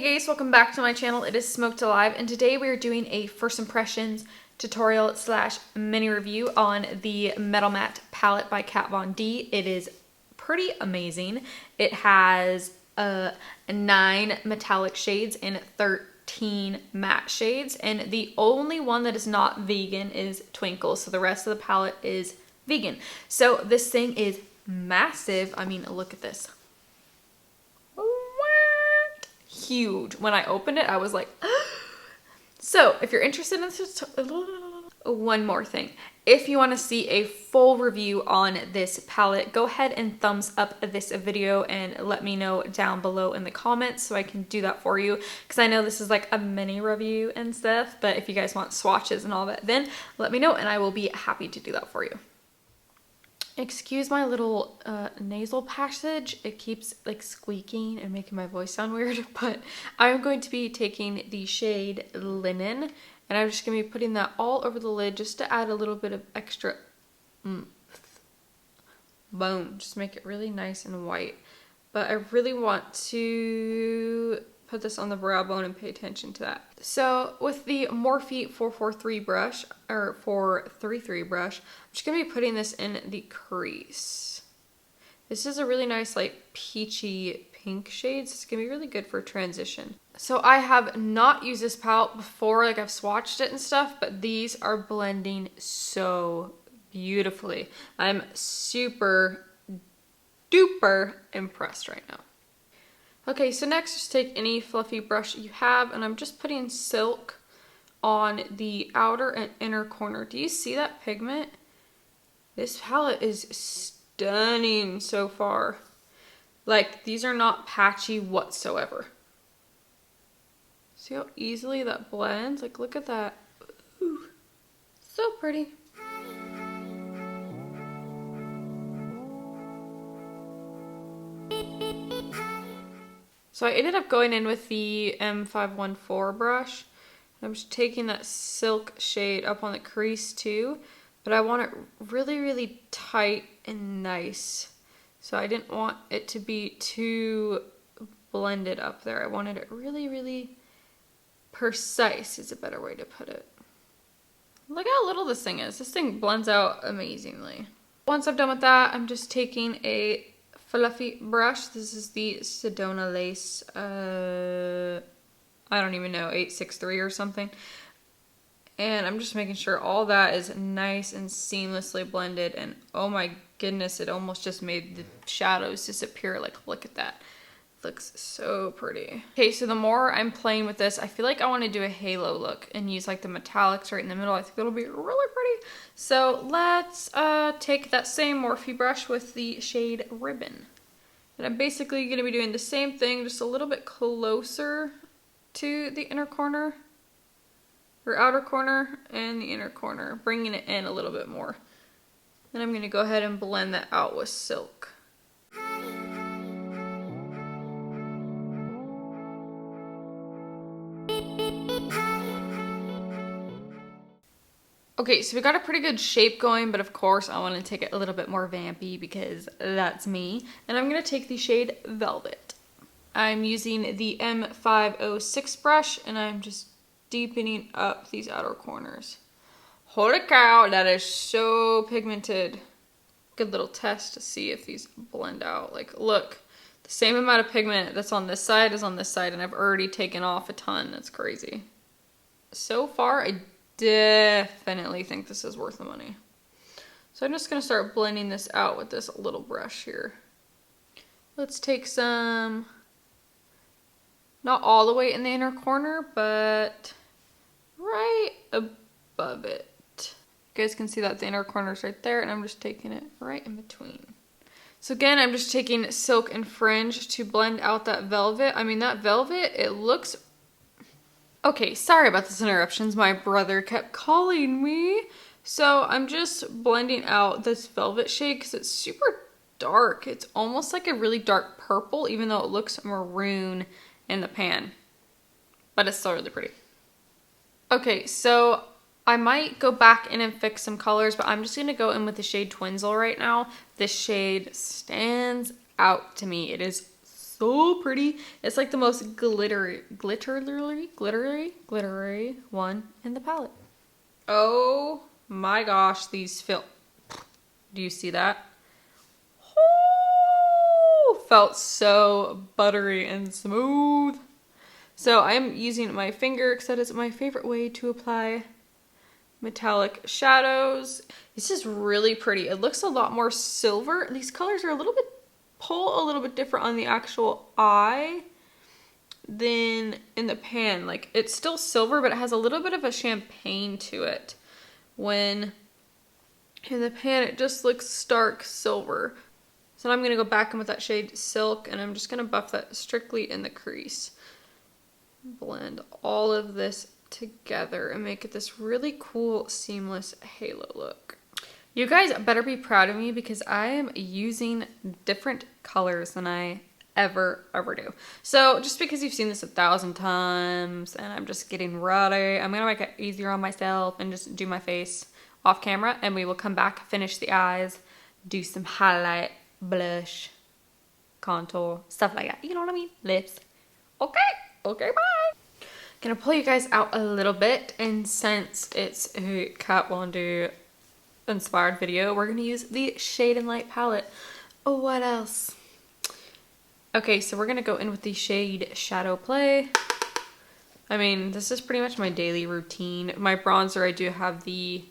guys, welcome back to my channel. It is Smoked Alive, and today we are doing a first impressions tutorial slash mini review on the Metal Matte palette by Kat Von D. It is pretty amazing. It has 9 metallic shades and 13 matte shades, and the only one that is not vegan is Twinkle, so the rest of the palette is vegan. So this thing is massive. I mean, look at this. Huge. When I opened it, I was like, so if you're interested in this, one more thing. If you want to see a full review on this palette, go ahead and thumbs up this video and let me know down below in the comments so I can do that for you, because I know this is like a mini review and stuff, but if you guys want swatches and all that, then let me know and I will be happy to do that for you. Excuse my little nasal passage. It keeps like squeaking and making my voice sound weird, but I'm going to be taking the shade Linen, and I'm just going to be putting that all over the lid just to add a little bit of extra boom. Just make it really nice and white. But I really want to put this on the brow bone and pay attention to that. So with the Morphe 443 brush, or 433 brush, I'm just gonna be putting this in the crease. This is a really nice like peachy pink shade, so it's gonna be really good for transition. So I have not used this palette before, like I've swatched it and stuff, but these are blending so beautifully. I'm super duper impressed right now. Okay, so next just take any fluffy brush you have, and I'm just putting Silk on the outer and inner corner. Do you see that pigment? This palette is stunning so far. Like, these are not patchy whatsoever. See how easily that blends? Like, look at that. Ooh, so pretty. So I ended up going in with the M514 brush. I'm just taking that Silk shade up on the crease too, but I want it really, really tight and nice. So I didn't want it to be too blended up there. I wanted it really, really precise is a better way to put it. Look how little this thing is. This thing blends out amazingly. Once I'm done with that, I'm just taking a fluffy brush. This is the Sedona Lace, I don't even know, 863 or something. And I'm just making sure all that is nice and seamlessly blended. And oh my goodness, it almost just made the shadows disappear. Like, look at that. Looks so pretty. Okay, so the more I'm playing with this, I feel like I want to do a halo look and use like the metallics right in the middle. I think it'll be really pretty. So let's take that same Morphe brush with the shade Ribbon. And I'm basically going to be doing the same thing, just a little bit closer to the inner corner, or outer corner, and the inner corner, bringing it in a little bit more. Then I'm going to go ahead and blend that out with Silk. Okay, so we got a pretty good shape going, but of course I want to take it a little bit more vampy because that's me. And I'm going to take the shade Velvet. I'm using the M506 brush, and I'm just deepening up these outer corners. Holy cow, that is so pigmented. Good little test to see if these blend out. Like, look, the same amount of pigment that's on this side is on this side, and I've already taken off a ton. That's crazy. So far, I definitely think this is worth the money. So I'm just going to start blending this out with this little brush here. Let's take some, not all the way in the inner corner, but right above it. You guys can see that the inner corner is right there, and I'm just taking it right in between. So again, I'm just taking Silk and Fringe to blend out that velvet. I mean, that velvet, it looks... Okay, sorry about this interruptions. My brother kept calling me. So I'm just blending out this velvet shade because it's super dark. It's almost like a really dark purple, even though it looks maroon in the pan. But it's still really pretty. Okay, so I might go back in and fix some colors, but I'm just going to go in with the shade Twinsel right now. This shade stands out to me. It is so pretty. It's like the most glittery one in the palette. Oh my gosh, these feel, do you see that? Oh, felt so buttery and smooth. So I'm using my finger because that is my favorite way to apply metallic shadows. This is really pretty. It looks a lot more silver. These colors are a little bit, pull a little bit different on the actual eye than in the pan. Like, it's still silver, but it has a little bit of a champagne to it. When in the pan, it just looks stark silver. So now I'm gonna go back in with that shade Silk, and I'm just gonna buff that strictly in the crease. Blend all of this together and make it this really cool seamless halo look. You guys better be proud of me because I am using different colors than I ever do. So just because you've seen this 1,000 times and I'm just getting ready, I'm gonna make it easier on myself and just do my face off camera, and we will come back, finish the eyes, do some highlight, blush, contour, stuff like that. You know what I mean? Lips. Okay, bye. Gonna pull you guys out a little bit, and since it's a Kat Von D inspired video, we're gonna use the Shade and Light palette. Oh, what else? Okay, so we're gonna go in with the shade Shadow Play. I mean, this is pretty much my daily routine. My bronzer, I do have the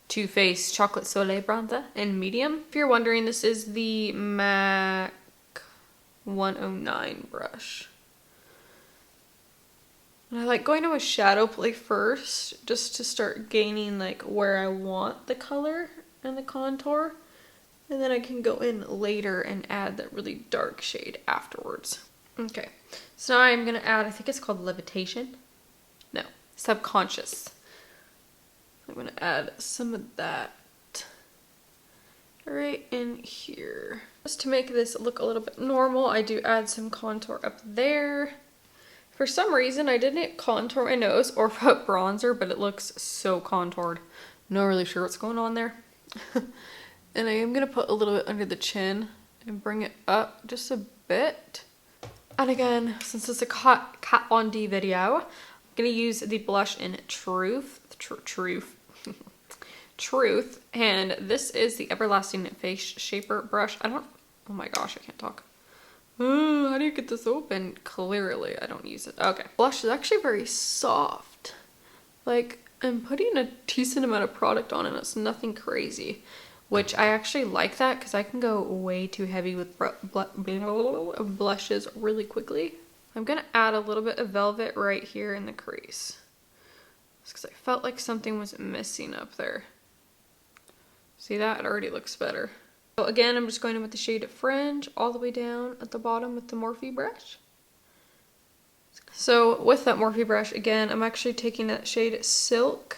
Too Faced Chocolate Soleil bronzer in medium. If you're wondering, this is the MAC 109 brush. And I like going to a shadow play first, just to start gaining like where I want the color and the contour. And then I can go in later and add that really dark shade afterwards. Okay, so now I'm gonna add, I think it's called Levitation. No, Subconscious. I'm gonna add some of that right in here. Just to make this look a little bit normal, I do add some contour up there. For some reason, I didn't contour my nose or put bronzer, but it looks so contoured. Not really sure what's going on there. And I am going to put a little bit under the chin and bring it up just a bit. And again, since it's a Kat Von D video, I'm going to use the blush in Truth. Truth. And this is the Everlasting Face Shaper brush. Oh my gosh, I can't talk. How do you get this open? Clearly, I don't use it. Okay. Blush is actually very soft. Like, I'm putting a decent amount of product on and it's nothing crazy. Which I actually like that because I can go way too heavy with blushes really quickly. I'm going to add a little bit of velvet right here in the crease. Just because I felt like something was missing up there. See that? It already looks better. So again, I'm just going in with the shade Fringe all the way down at the bottom with the Morphe brush. So with that Morphe brush, again, I'm actually taking that shade Silk.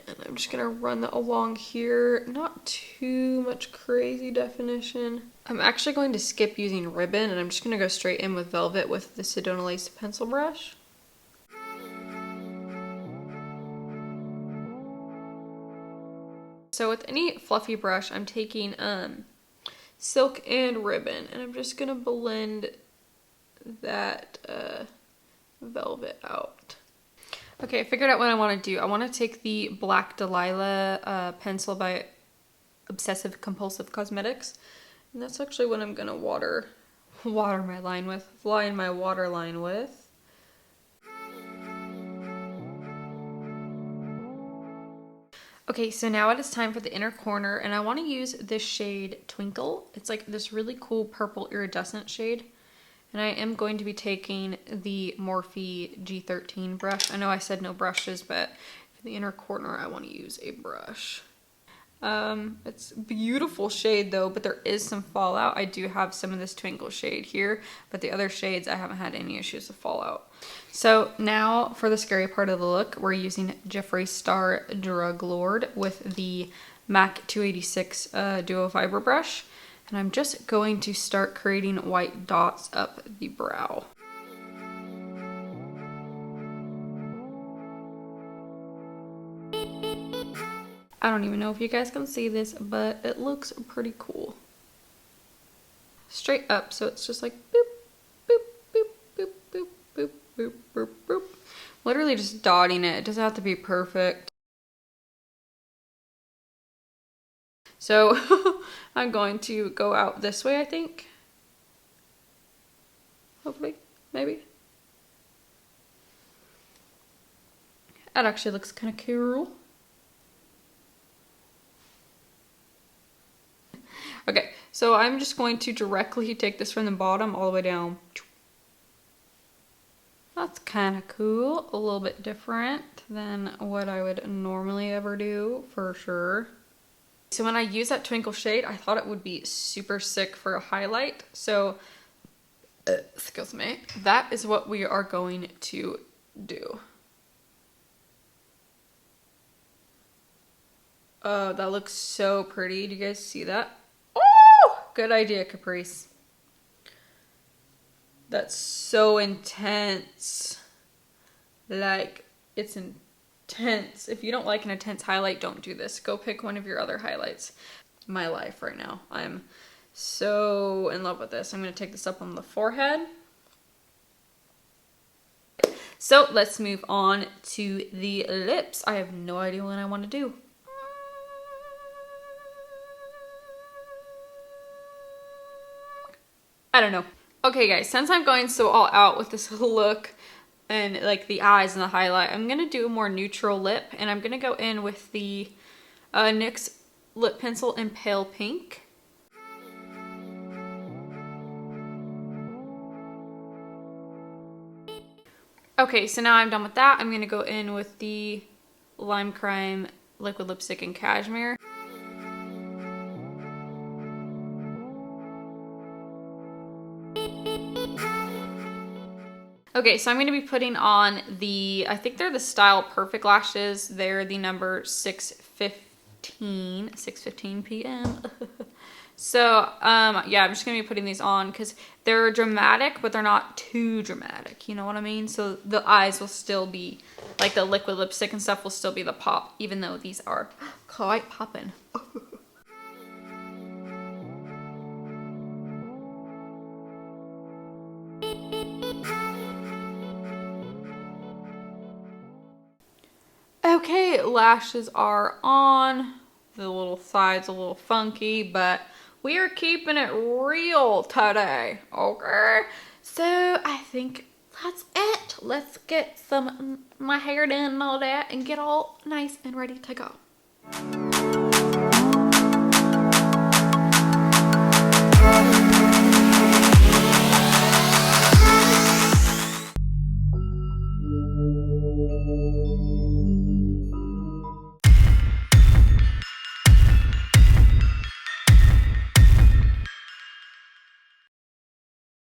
And I'm just going to run that along here. Not too much crazy definition. I'm actually going to skip using ribbon, and I'm just going to go straight in with Velvet with the Sedona Lace pencil brush. So with any fluffy brush, I'm taking Silk and Ribbon, and I'm just going to blend that velvet out. Okay, I figured out what I want to do. I want to take the Black Delilah pencil by Obsessive Compulsive Cosmetics, and that's actually what I'm going to water my line with, line my waterline with. Okay, so now it is time for the inner corner, and I want to use this shade Twinkle. It's like this really cool purple iridescent shade. And I am going to be taking the Morphe G13 brush. I know I said no brushes, but for the inner corner, I want to use a brush. It's a beautiful shade though, but there is some fallout. I do have some of this Twinkle shade here, but the other shades, I haven't had any issues with fallout. So now for the scary part of the look, we're using Jeffree Star Drug Lord with the MAC 286 Duo Fiber brush. And I'm just going to start creating white dots up the brow. I don't even know if you guys can see this, but it looks pretty cool. straight up. So it's just like boop, boop, boop, boop, boop, boop, boop, boop, boop. Literally just dotting it. It doesn't have to be perfect. So I'm going to go out this way, I think. Hopefully, maybe. That actually looks kind of cool. Okay, so I'm just going to directly take this from the bottom all the way down. That's kind of cool. A little bit different than what I would normally ever do, for sure. So when I use that twinkle shade, I thought it would be super sick for a highlight. So, excuse me, that is what we are going to do. Oh, that looks so pretty. Do you guys see that? Oh, good idea, Caprice. That's so intense. Like, it's intense. If you don't like an intense highlight, don't do this. Go pick one of your other highlights. My life right now. I'm so in love with this. I'm going to take this up on the forehead. So let's move on to the lips. I have no idea what I want to do. I don't know. Okay guys, since I'm going so all out with this look and like the eyes and the highlight, I'm gonna do a more neutral lip, and I'm gonna go in with the NYX lip pencil in pale pink. Okay, so now I'm done with that. I'm gonna go in with the Lime Crime liquid lipstick in Cashmere. Okay, so I'm going to be putting on the, I think they're the Style Perfect lashes. They're the number 615 p.m. So, yeah, I'm just going to be putting these on because they're dramatic, but they're not too dramatic. You know what I mean? So the eyes will still be, like the liquid lipstick and stuff will still be the pop, even though these are quite poppin'. Okay, lashes are on. The little side's a little funky, but we are keeping it real today, okay? So I think that's it. Let's get my hair done and all that and get all nice and ready to go.